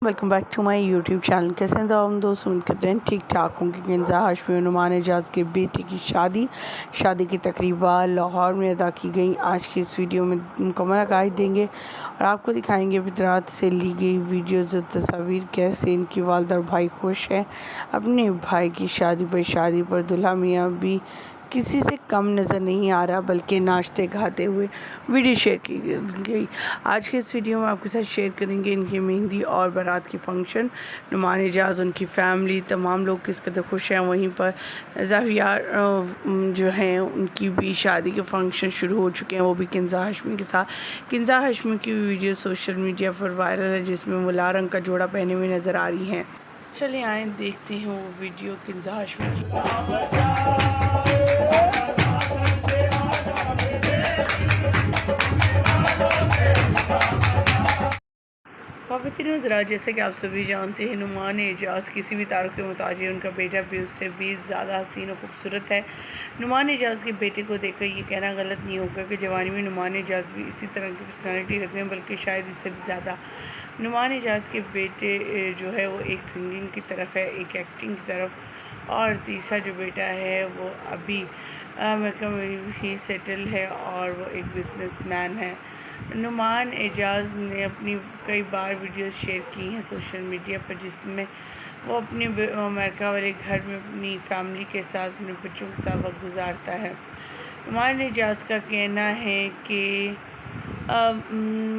Welcome back to my YouTube channel. कैसे हैं तो हम दोस्त, उम्मीद करते हैं ठीक ठाक होंगे। किंजा हाशमी और नुमान एजाज़ के बेटे की शादी की तकरीबा लाहौर में अदा की गई। आज की इस वीडियो में मुकम्मल अकायद देंगे और आपको दिखाएंगे रात से ली गई वीडियोज़ और तस्वीर, कैसे इनकी वालदा और भाई खुश हैं अपने भाई की शादी पर। दुल्हा मियाँ भी किसी से कम नज़र नहीं आ रहा, बल्कि नाचते गाते हुए वीडियो शेयर की गई। आज के इस वीडियो में आपके साथ शेयर करेंगे इनकी मेहंदी और बारात की फ़ंक्शन। नुमान एजाज़, उनकी फैमिली, तमाम लोग किस कदर खुश हैं। वहीं पर ज़ाहियार जो हैं उनकी भी शादी के फंक्शन शुरू हो चुके हैं, वो भी किंजा हाशमी के साथ। किंजा हाशमी की वीडियो सोशल मीडिया पर वायरल है, जिसमें वो लाल रंग का जोड़ा पहने हुए नज़र आ रही हैं। चलिए आए देखते हैं वो वीडियो किंजा हाशमी की। ख़वातीन हज़रात, जैसे कि आप सभी जानते हैं, नुमान एजाज़ किसी भी तारुफ के मुताबिक उनका बेटा भी उससे भी ज़्यादा हसीन और ख़ूबसूरत है। नुमान एजाज़ के बेटे को देखकर ये कहना गलत नहीं होगा कि जवानी में नुमान एजाज़ भी इसी तरह की पर्सनालिटी रखते हैं, बल्कि शायद इससे भी ज़्यादा। नुमान एजाज़ के बेटे जो है वो एक सिंगिंग की तरफ है, एक एक्टिंग की तरफ, और तीसरा जो बेटा है वो अभी अमेरिका में ही सेटल है और वो एक बिजनेसमैन है। नुमान एजाज़ ने अपनी कई बार वीडियोस शेयर की हैं सोशल मीडिया पर, जिसमें वो अपने अमेरिका वाले घर में अपनी फैमिली के साथ, अपने बच्चों के साथ वक्त गुजारता है। नुमान एजाज़ का कहना है कि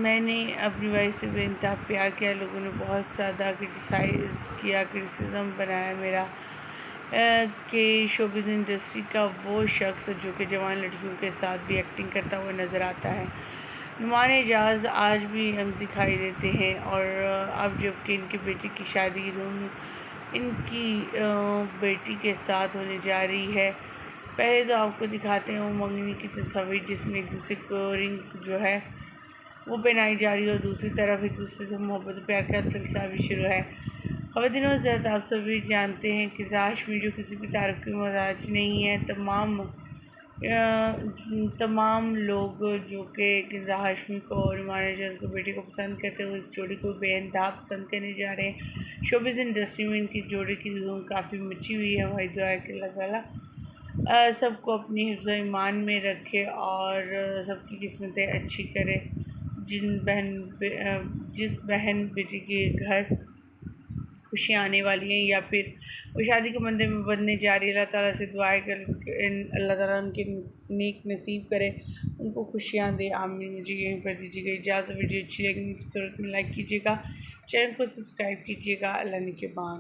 मैंने अपनी वाइफ से बेइंतहा प्यार किया, लोगों ने बहुत ज़्यादा क्रिटिसिज्म बनाया मेरा कि शोबिज़ इंडस्ट्री का वो शख्स जो कि जवान लड़कियों के साथ भी एक्टिंग करता हुआ नज़र आता है। नुमान एजाज़ आज भी यंग दिखाई देते हैं, और अब जबकि इनके बेटे की शादी की धूम इनकी बेटी के साथ होने जा रही है। पहले तो आपको दिखाते हैं वो मंगनी की तस्वीर, जिसमें एक दूसरे को रिंग जो है वो पहनाई जा रही है, और दूसरी तरफ एक दूसरे से मोहब्बत प्यार का सिलसिला भी शुरू है। ख़वातीन हज़रात, आप सभी जानते हैं कि हाशमी जो किसी भी तारीफ की मोहताज नहीं है। तमाम लोग जो कि किंजा हाशमी को और नुमान एजाज़ को बेटे को पसंद करते हुए इस जोड़ी को बेइंतहा पसंद करने जा रहे हैं। शोबिज़ इंडस्ट्री में इनकी जोड़ी की धूम काफ़ी मची हुई है। भाई दुआ है कि अल्लाह ताला सबको अपनी हिफ्ज़ ईमान में रखे और सबकी किस्मतें अच्छी करे। जिस बहन बेटी के घर खुशियाँ आने वाली हैं या फिर वो शादी के मंदिर में बनने जा रही है, अल्लाह ताला से दुआ है कि अल्लाह ताला उनके नेक नसीब करे, उनको खुशियाँ दे। आमीन। मुझे यहीं पर दीजिएगा इजाज़त। वीडियो अच्छी लगी सूरत में लाइक कीजिएगा, चैनल को सब्सक्राइब कीजिएगा। अल्लाह निगहबान।